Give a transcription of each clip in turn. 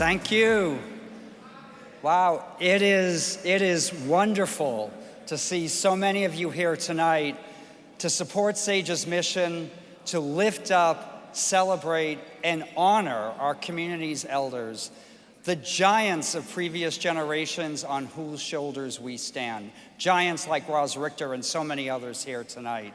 Thank you. Wow, it is wonderful to see so many of you here tonight to support SAGE's mission to lift up, celebrate, and honor our community's elders, the giants of previous generations on whose shoulders we stand, giants like Roz Richter and so many others here tonight.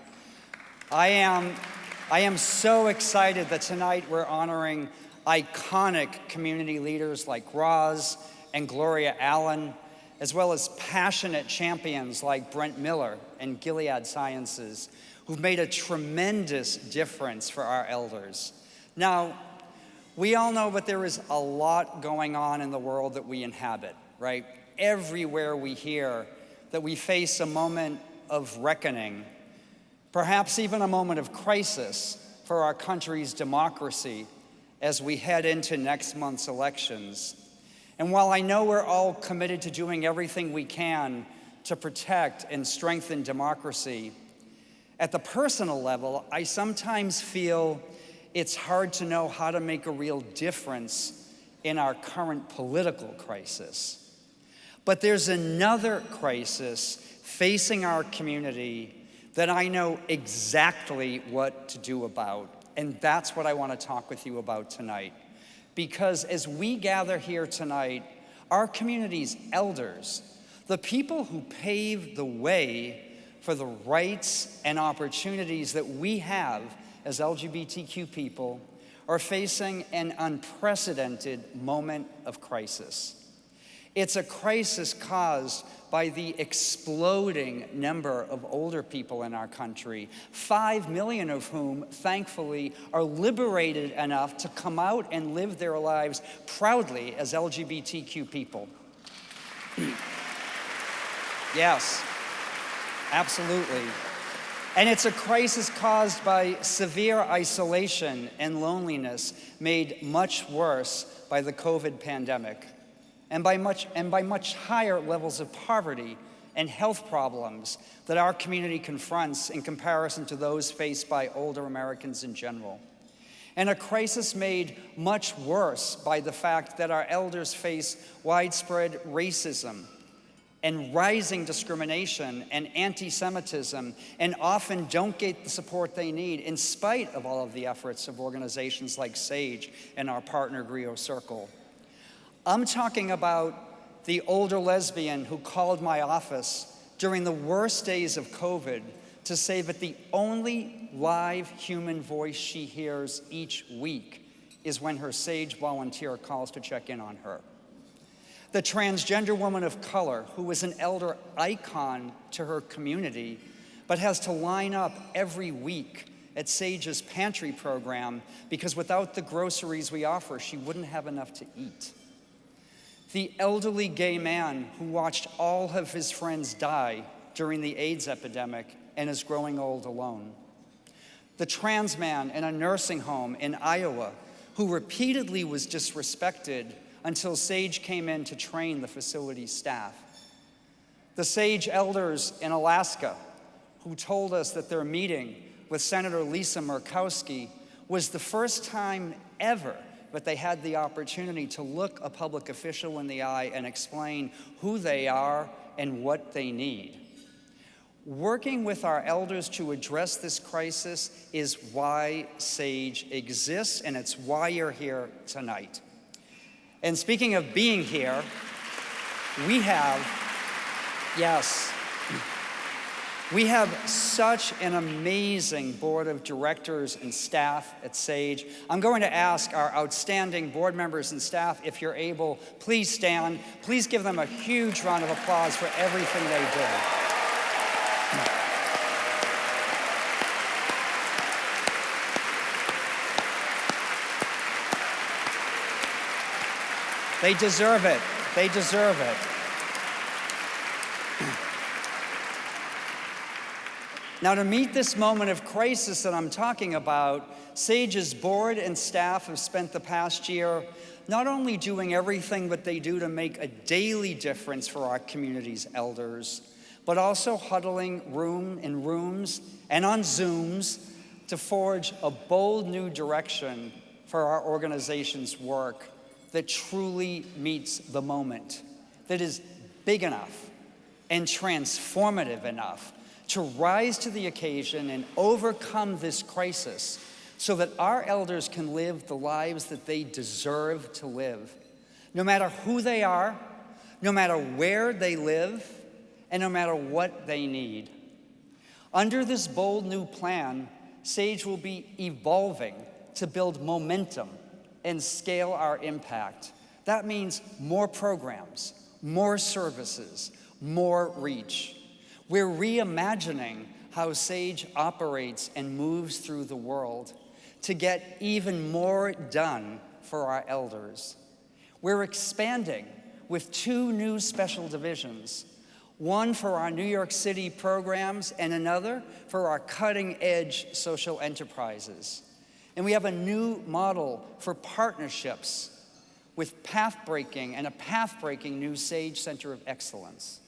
I am so excited that tonight we're honoring iconic community leaders like Roz and Gloria Allen, as well as passionate champions like Brent Miller and Gilead Sciences, who've made a tremendous difference for our elders. Now, we all know that there is a lot going on in the world that we inhabit, right? Everywhere we hear that we face a moment of reckoning, perhaps even a moment of crisis for our country's democracy as we head into next month's elections. And while I know we're all committed to doing everything we can to protect and strengthen democracy, at the personal level, I sometimes feel it's hard to know how to make a real difference in our current political crisis. But there's another crisis facing our community that I know exactly what to do about. And that's what I want to talk with you about tonight. Because as we gather here tonight, our community's elders, the people who paved the way for the rights and opportunities that we have as LGBTQ people, are facing an unprecedented moment of crisis. It's a crisis caused by the exploding number of older people in our country, 5 million of whom, thankfully, are liberated enough to come out and live their lives proudly as LGBTQ people. Yes, absolutely. And it's a crisis caused by severe isolation and loneliness made much worse by the COVID pandemic, and by much higher levels of poverty and health problems that our community confronts in comparison to those faced by older Americans in general. And a crisis made much worse by the fact that our elders face widespread racism and rising discrimination and anti-Semitism, and often don't get the support they need in spite of all of the efforts of organizations like SAGE and our partner Griot Circle. I'm talking about the older lesbian who called my office during the worst days of COVID to say that the only live human voice she hears each week is when her SAGE volunteer calls to check in on her. The transgender woman of color who is an elder icon to her community, but has to line up every week at SAGE's pantry program because without the groceries we offer, she wouldn't have enough to eat. The elderly gay man who watched all of his friends die during the AIDS epidemic and is growing old alone. The trans man in a nursing home in Iowa who repeatedly was disrespected until SAGE came in to train the facility's staff. The SAGE elders in Alaska who told us that their meeting with Senator Lisa Murkowski was the first time ever that they had the opportunity to look a public official in the eye and explain who they are and what they need. Working with our elders to address this crisis is why SAGE exists, and it's why you're here tonight. And speaking of being here, we have such an amazing board of directors and staff at SAGE. I'm going to ask our outstanding board members and staff, if you're able, please stand. Please give them a huge round of applause for everything they do. They deserve it. They deserve it. Now, to meet this moment of crisis that I'm talking about, SAGE's board and staff have spent the past year not only doing everything that they do to make a daily difference for our community's elders, but also huddling in rooms and on Zooms to forge a bold new direction for our organization's work that truly meets the moment, that is big enough and transformative enough to rise to the occasion and overcome this crisis so that our elders can live the lives that they deserve to live, no matter who they are, no matter where they live, and no matter what they need. Under this bold new plan, SAGE will be evolving to build momentum and scale our impact. That means more programs, more services, more reach. We're reimagining how SAGE operates and moves through the world to get even more done for our elders. We're expanding with 2 new special divisions, one for our New York City programs and another for our cutting-edge social enterprises. And we have a new model for partnerships with path-breaking and a path-breaking new SAGE Center of Excellence.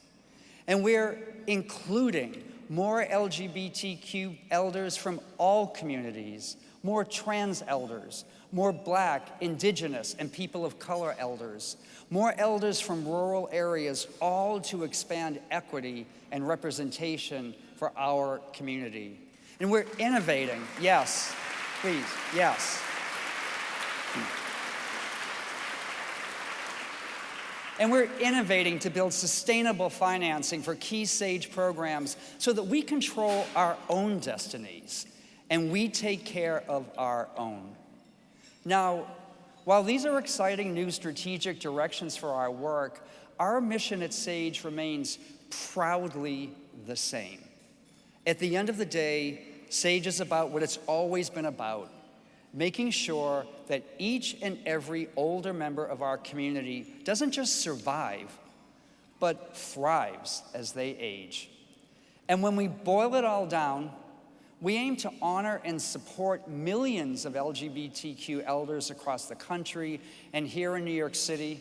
And we're including more LGBTQ elders from all communities, more trans elders, more Black, Indigenous, and people of color elders, more elders from rural areas, all to expand equity and representation for our community. And we're innovating, yes, please, yes. And we're innovating to build sustainable financing for key SAGE programs so that we control our own destinies and we take care of our own. Now, while these are exciting new strategic directions for our work, our mission at SAGE remains proudly the same. At the end of the day, SAGE is about what it's always been about, making sure that each and every older member of our community doesn't just survive, but thrives as they age. And when we boil it all down, we aim to honor and support millions of LGBTQ elders across the country and here in New York City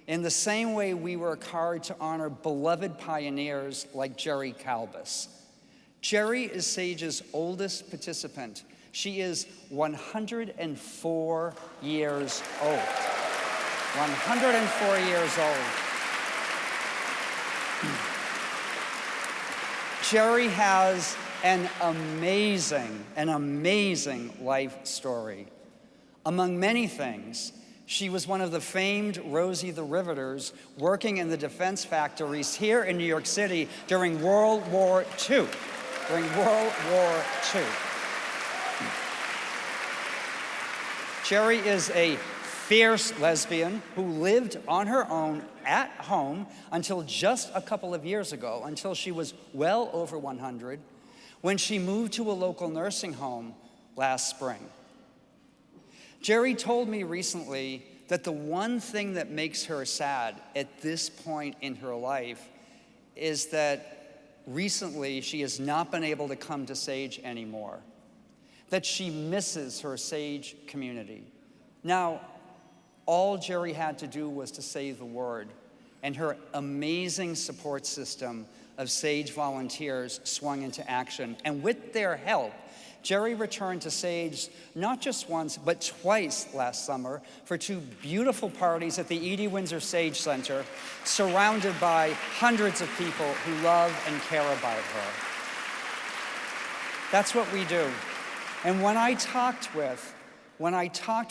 in the same way we work hard to honor beloved pioneers like Jerry Calbus. Jerry is SAGE's oldest participant. She is 104 years old. 104 years old. Jerry has an amazing life story. Among many things, she was one of the famed Rosie the Riveters working in the defense factories here in New York City during World War II. Jerry is a fierce lesbian who lived on her own at home until just a couple of years ago, until she was well over 100, when she moved to a local nursing home last spring. Jerry told me recently that the one thing that makes her sad at this point in her life is that recently she has not been able to come to SAGE anymore, that she misses her SAGE community. Now, all Jerry had to do was to say the word, and her amazing support system of SAGE volunteers swung into action. And with their help, Jerry returned to SAGE not just once, but twice last summer for 2 beautiful parties at the Edie Windsor SAGE Center, surrounded by hundreds of people who love and care about her. That's what we do. And when I talked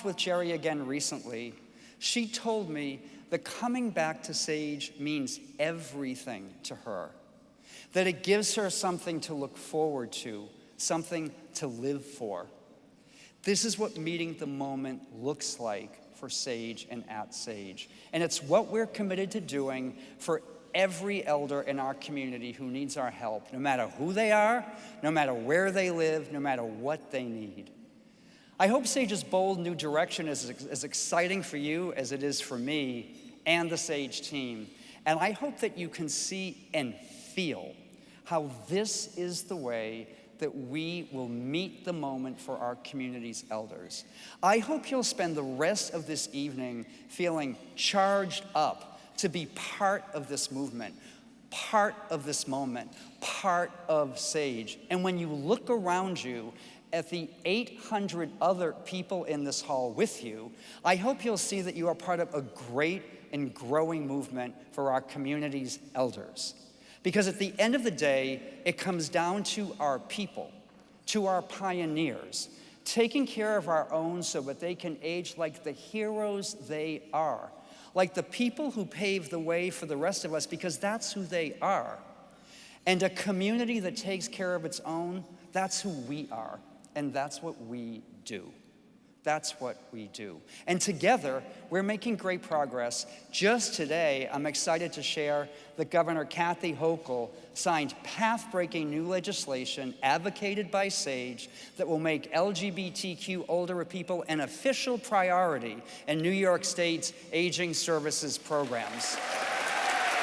with Jerry again recently, she told me that coming back to SAGE means everything to her, that it gives her something to look forward to, something to live for. This is what meeting the moment looks like for SAGE and at SAGE. And it's what we're committed to doing for every elder in our community who needs our help, no matter who they are, no matter where they live, no matter what they need. I hope SAGE's bold new direction is as exciting for you as it is for me and the SAGE team. And I hope that you can see and feel how this is the way that we will meet the moment for our community's elders. I hope you'll spend the rest of this evening feeling charged up to be part of this movement, part of this moment, part of SAGE. And when you look around you at the 800 other people in this hall with you, I hope you'll see that you are part of a great and growing movement for our community's elders. Because at the end of the day, it comes down to our people, to our pioneers, taking care of our own so that they can age like the heroes they are, like the people who paved the way for the rest of us, because that's who they are. And a community that takes care of its own, that's who we are, and that's what we do. That's what we do. And together, we're making great progress. Just today, I'm excited to share that Governor Kathy Hochul signed path-breaking new legislation advocated by SAGE that will make LGBTQ older people an official priority in New York State's aging services programs.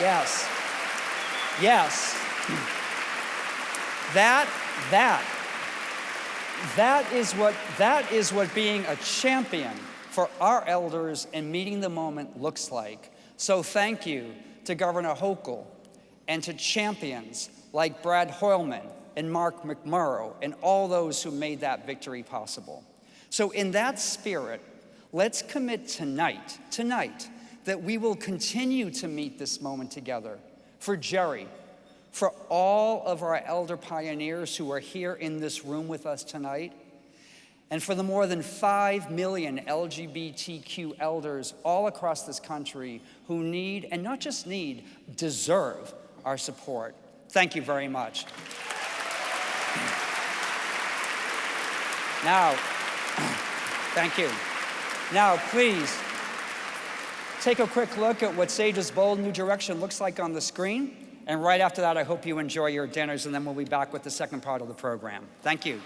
Yes. Yes. That is what being a champion for our elders and meeting the moment looks like. So thank you to Governor Hochul and to champions like Brad Hoylman and Mark McMurrow and all those who made that victory possible. So in that spirit, let's commit tonight, that we will continue to meet this moment together for Jerry, for all of our elder pioneers who are here in this room with us tonight, and for the more than 5 million LGBTQ elders all across this country who need, and not just need, deserve our support. Thank you very much. Now, thank you. Now, please, take a quick look at what SAGE's bold new direction looks like on the screen. And right after that, I hope you enjoy your dinners, and then we'll be back with the second part of the program. Thank you.